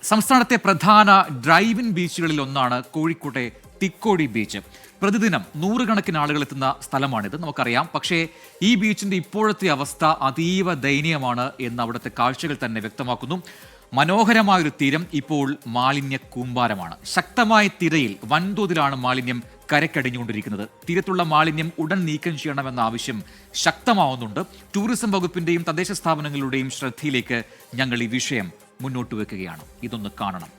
സംസ്ഥാനത്തെ പ്രധാന drive in ബീച്ചുകളിൽ ഒന്നാണ് കോഴിക്കോട്ടെ തിക്കോടി ബീച്ച്. പ്രതിദിനം നൂറുകണക്കിന് ആളുകൾ എത്തുന്ന സ്ഥലമാണിത്, നമുക്കറിയാം. പക്ഷേ ഈ ബീച്ചിന്റെ ഇപ്പോഴത്തെ അവസ്ഥ അതീവ ദയനീയമാണ് എന്ന് അവിടുത്തെ കാഴ്ചകൾ തന്നെ വ്യക്തമാക്കുന്നു. മനോഹരമായൊരു തീരം ഇപ്പോൾ മാലിന്യ കൂമ്പാരമാണ്. ശക്തമായ തിരയിൽ വൻതോതിലാണ് മാലിന്യം കരക്കടിഞ്ഞുകൊണ്ടിരിക്കുന്നത്. തീരത്തുള്ള മാലിന്യം ഉടൻ നീക്കം ചെയ്യണമെന്ന ആവശ്യം ശക്തമാവുന്നുണ്ട്. ടൂറിസം വകുപ്പിന്റെയും തദ്ദേശ സ്ഥാപനങ്ങളുടെയും ശ്രദ്ധയിലേക്ക് ഞങ്ങൾ ഈ വിഷയം മുന്നോട്ട് വെക്കുകയാണ്. ഇതൊന്ന് കാണണം.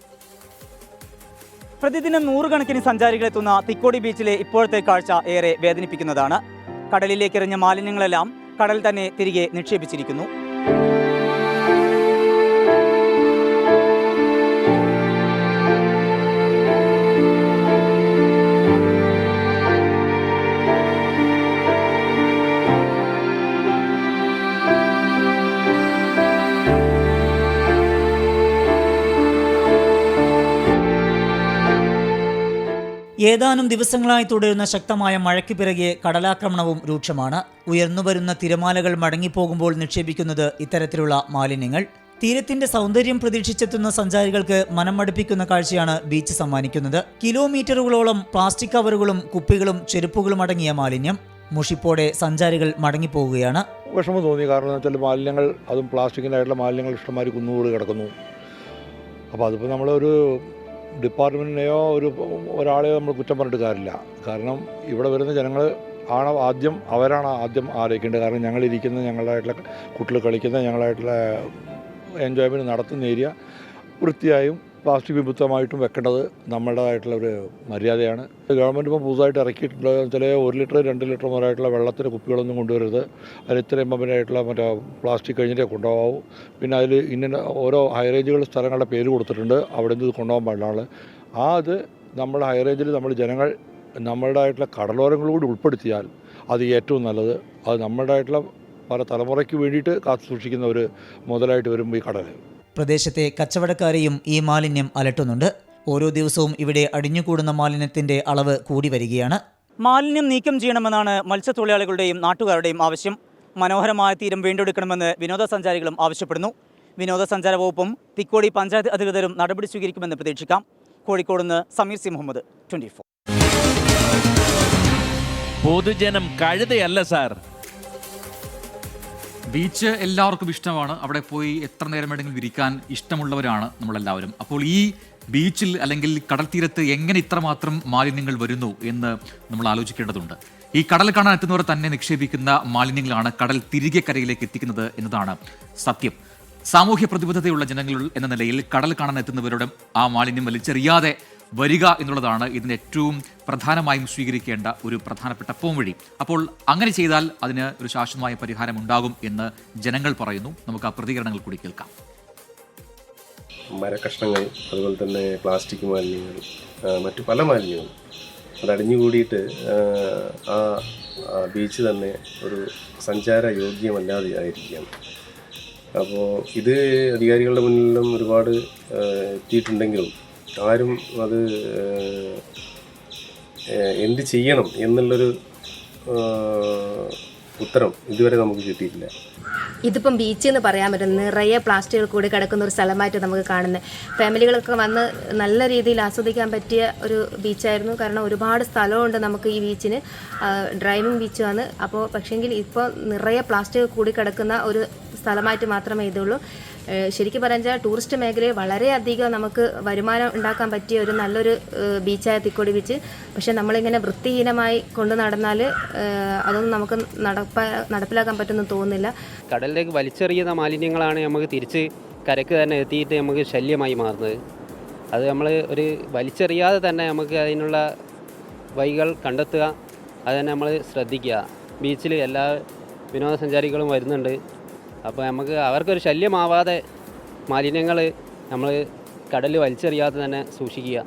പ്രതിദിനം നൂറുകണക്കിന് സഞ്ചാരികൾ എത്തുന്ന തിക്കോടി ബീച്ചിലെ ഇപ്പോഴത്തെ കാഴ്ച ഏറെ വേദനിപ്പിക്കുന്നതാണ്. കടലിലേക്ക് എറിഞ്ഞ മാലിന്യങ്ങളെല്ലാം കടൽ തന്നെ തിരികെ നിക്ഷേപിച്ചിരിക്കുന്നു. ഏതാനും ദിവസങ്ങളായി തുടരുന്ന ശക്തമായ മഴയ്ക്ക് പിറകെ കടലാക്രമണവും രൂക്ഷമാണ്. ഉയർന്നുവരുന്ന തിരമാലകൾ മടങ്ങിപ്പോകുമ്പോൾ നിക്ഷേപിക്കുന്നത് ഇത്തരത്തിലുള്ള മാലിന്യങ്ങൾ. തീരത്തിന്റെ സൗന്ദര്യം പ്രതീക്ഷിച്ചെത്തുന്ന സഞ്ചാരികൾക്ക് മനം മടുപ്പിക്കുന്ന കാഴ്ചയാണ് ബീച്ച് സമ്മാനിക്കുന്നത്. കിലോമീറ്ററുകളോളം പ്ലാസ്റ്റിക് കവറുകളും കുപ്പികളും ചെരുപ്പുകളും അടങ്ങിയ മാലിന്യം. മുഷിപ്പോടെ സഞ്ചാരികൾ മടങ്ങിപ്പോവുകയാണ്. വിഷമം തോന്നി. കാരണം എന്ന് വെച്ചാൽ മാലിന്യങ്ങൾ, അതും പ്ലാസ്റ്റിക്കിനായിട്ടുള്ള മാലിന്യങ്ങൾ ഇഷ്ടംമാതിരി കുന്നുകൂടി കിടക്കുന്നു. അപ്പോൾ അതിപ്പോൾ നമ്മളൊരു ഡിപ്പാർട്ട്മെൻറ്റിനെയോ ഒരാളെയോ നമ്മൾ കുറ്റം പറഞ്ഞിട്ട് കാര്യമില്ല. കാരണം ഇവിടെ വരുന്ന ജനങ്ങൾ അവരാണ് ആദ്യം ആലോചിക്കേണ്ടത്. കാരണം ഞങ്ങളിരിക്കുന്ന, ഞങ്ങളായിട്ടുള്ള കുട്ടികൾ കളിക്കുന്ന, ഞങ്ങളായിട്ടുള്ള എൻജോയ്മെൻറ്റ് നടത്തുന്ന ഏരിയ വൃത്തിയായും പ്ലാസ്റ്റിക് വിമുക്തമായിട്ടും വെക്കേണ്ടത് നമ്മുടേതായിട്ടുള്ള ഒരു മര്യാദയാണ്. ഗവൺമെൻറ് ഇപ്പോൾ പുതുതായിട്ട് ഇറക്കിയിട്ടുള്ളത് വെച്ചാൽ 1 ലിറ്റർ 2 ലിറ്റർ മുതലായിട്ടുള്ള വെള്ളത്തിൻ്റെ കുപ്പികളൊന്നും കൊണ്ടുവരരുത്. അതിൽ ഇത്രയും പമ്പിനായിട്ടുള്ള മറ്റേ പ്ലാസ്റ്റിക് കഴിഞ്ഞിട്ടേ കൊണ്ടുപോകാവൂ. പിന്നെ അതിൽ ഇന്ന ഓരോ ഹൈറേഞ്ചുകൾ സ്ഥലങ്ങളുടെ പേര് കൊടുത്തിട്ടുണ്ട്, അവിടെ നിന്ന് ഇത് കൊണ്ടുപോകാൻ പാടില്ല. അത് നമ്മുടെ ഹൈറേഞ്ചിൽ നമ്മൾ ജനങ്ങൾ നമ്മുടേതായിട്ടുള്ള കടലോരങ്ങളോട് ഉൾപ്പെടുത്തിയാൽ അത് ഏറ്റവും നല്ലത്. അത് നമ്മുടേതായിട്ടുള്ള പല തലമുറയ്ക്ക് വേണ്ടിയിട്ട് കാത്തു സൂക്ഷിക്കുന്ന ഒരു മുതലായിട്ട് വരുമ്പോൾ ഈ കടൽ. പ്രദേശത്തെ കച്ചവടക്കാരെയും ഈ മാലിന്യം അലട്ടുന്നുണ്ട്. ഓരോ ദിവസവും ഇവിടെ അടിഞ്ഞുകൂടുന്ന മാലിന്യത്തിന്റെ അളവ് കൂടി വരികയാണ്. മാലിന്യം നീക്കം ചെയ്യണമെന്നാണ് മത്സ്യത്തൊഴിലാളികളുടെയും നാട്ടുകാരുടെയും ആവശ്യം. മനോഹരമായ തീരം വീണ്ടെടുക്കണമെന്ന് വിനോദസഞ്ചാരികളും ആവശ്യപ്പെടുന്നു. വിനോദസഞ്ചാര വകുപ്പും തിക്കോടി പഞ്ചായത്ത് അധികൃതരും നടപടി സ്വീകരിക്കുമെന്ന് പ്രതീക്ഷിക്കാം. കോഴിക്കോട് നിന്ന് സമീർ സി മുഹമ്മദ്, 24. പൊതുജനം കഴുതയല്ല സാർ. ബീച്ച് എല്ലാവർക്കും ഇഷ്ടമാണ്. അവിടെ പോയി എത്ര നേരം വേണമെങ്കിലും ഇരിക്കാൻ ഇഷ്ടമുള്ളവരാണ് നമ്മളെല്ലാവരും. അപ്പോൾ ഈ ബീച്ചിൽ അല്ലെങ്കിൽ കടൽ തീരത്ത് എങ്ങനെ ഇത്രമാത്രം മാലിന്യങ്ങൾ വരുന്നു എന്ന് നമ്മൾ ആലോചിക്കേണ്ടതുണ്ട്. ഈ കടൽ കാണാൻ എത്തുന്നവർ തന്നെ നിക്ഷേപിക്കുന്ന മാലിന്യങ്ങളാണ് കടൽ തിരികെ കരയിലേക്ക് എത്തിക്കുന്നത് എന്നതാണ് സത്യം. സാമൂഹ്യ പ്രതിബദ്ധതയുള്ള ജനങ്ങൾ എന്ന നിലയിൽ കടൽ കാണാൻ എത്തുന്നവരുടെ ആ മാലിന്യം വലിച്ചെറിയാതെ വരിക എന്നുള്ളതാണ് ഇതിന് ഏറ്റവും പ്രധാനമായും സ്വീകരിക്കേണ്ട ഒരു പ്രധാനപ്പെട്ട പോംവഴി. അപ്പോൾ അങ്ങനെ ചെയ്താൽ അതിന് ഒരു ശാശ്വതമായ പരിഹാരം ഉണ്ടാകും എന്ന് ജനങ്ങൾ പറയുന്നു. നമുക്ക് ആ പ്രതികരണങ്ങൾ കൂടി കേൾക്കാം. മരക്കഷ്ണങ്ങൾ, അതുപോലെ തന്നെ പ്ലാസ്റ്റിക് മാലിന്യങ്ങൾ, മറ്റു പല മാലിന്യങ്ങളും അതടിഞ്ഞുകൂടിയിട്ട് ആ ബീച്ച് തന്നെ ഒരു സഞ്ചാര യോഗ്യമല്ലാതെ ആയിരിക്കുകയാണ്. അപ്പോൾ ഇത് അധികാരികളുടെ മുന്നിലും ഒരുപാട് എത്തിയിട്ടുണ്ടെങ്കിലും ആരും അത് എന്ത് ചെയ്യണം എന്നുള്ളൊരു ഉത്തരം ഇതുവരെ നമുക്ക് കിട്ടിയിട്ടില്ല. ഇതിപ്പം ബീച്ച് എന്ന് പറയാൻ പറ്റും, നിറയെ പ്ലാസ്റ്റിക്കുകൾ കൂടി കിടക്കുന്ന ഒരു സ്ഥലമായിട്ട് നമുക്ക് കാണുന്നത്. ഫാമിലികളൊക്കെ വന്ന് നല്ല രീതിയിൽ ആസ്വദിക്കാൻ പറ്റിയ ഒരു ബീച്ചായിരുന്നു. കാരണം ഒരുപാട് സ്ഥലമുണ്ട് നമുക്ക് ഈ ബീച്ചിന്, ഡ്രൈവിംഗ് ബീച്ചുമാണ്. അപ്പോൾ പക്ഷേങ്കിൽ ഇപ്പോൾ നിറയെ പ്ലാസ്റ്റിക് കൂടി കിടക്കുന്ന ഒരു സ്ഥലമായിട്ട് മാത്രമേ ഇതുള്ളൂ. ശരിക്കും പറഞ്ഞാൽ ടൂറിസ്റ്റ് മേഖലയിൽ വളരെയധികം നമുക്ക് വരുമാനം ഉണ്ടാക്കാൻ പറ്റിയ ഒരു നല്ലൊരു ബീച്ചായ തിക്കോടി ബീച്ച്. പക്ഷേ നമ്മളിങ്ങനെ വൃത്തിഹീനമായി കൊണ്ടു നടന്നാൽ അതൊന്നും നമുക്ക് നടപ്പിലാക്കാൻ പറ്റുമെന്ന് തോന്നുന്നില്ല. കടലിലേക്ക് വലിച്ചെറിയുന്ന മാലിന്യങ്ങളാണ് നമുക്ക് തിരിച്ച് കരയ്ക്ക് തന്നെ എത്തിയിട്ട് നമുക്ക് ശല്യമായി മാറുന്നത്. അത് നമ്മൾ ഒരു വലിച്ചെറിയാതെ തന്നെ നമുക്ക് അതിനുള്ള വഴികൾ കണ്ടെത്തുക, അത് തന്നെ നമ്മൾ ശ്രദ്ധിക്കുക. ബീച്ചിൽ എല്ലാ വിനോദസഞ്ചാരികളും വരുന്നുണ്ട്. അപ്പോൾ നമുക്ക് അവർക്കൊരു ശല്യമാവാതെ മാലിന്യങ്ങൾ നമ്മൾ കടലിൽ വലിച്ചെറിയാതെ തന്നെ സൂക്ഷിക്കുക.